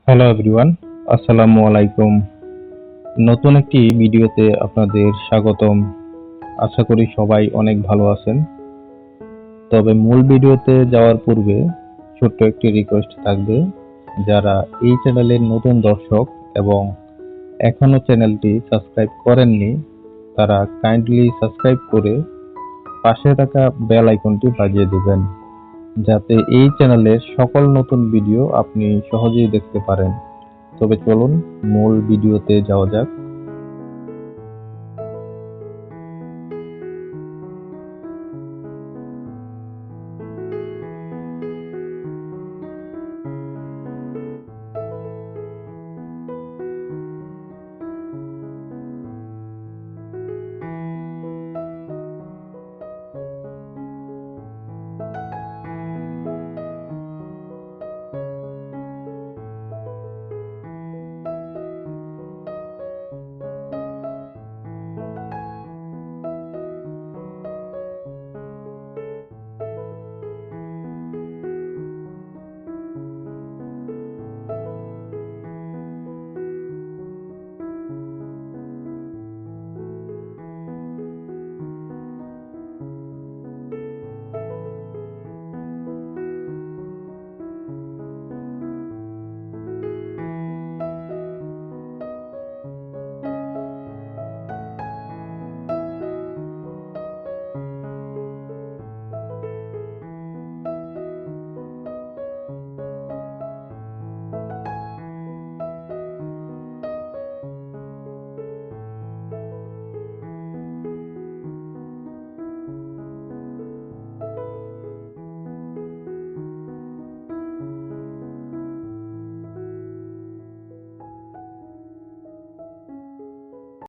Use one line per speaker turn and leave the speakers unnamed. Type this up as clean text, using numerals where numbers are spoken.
Hello everyone, আসসালামু আলাইকুম। নতুন একটি ভিডিওতে আপনাদের স্বাগতম। আশা করি সবাই অনেক ভালো আছেন। তবে মূল ভিডিওতে যাওয়ার পূর্বে ছোট্ট একটি রিকোয়েস্ট থাকবে, যারা এই চ্যানেলের নতুন দর্শক এবং এখনো চ্যানেলটি সাবস্ক্রাইব করেননি, তারা কাইন্ডলি সাবস্ক্রাইব করে পাশে থাকা বেল আইকনটি বাজিয়ে দিবেন, যাতে এই চ্যানেলের সকল নতুন ভিডিও আপনি সহজেই দেখতে পারেন। তবে চলুন মূল ভিডিওতে যাওয়া যাক।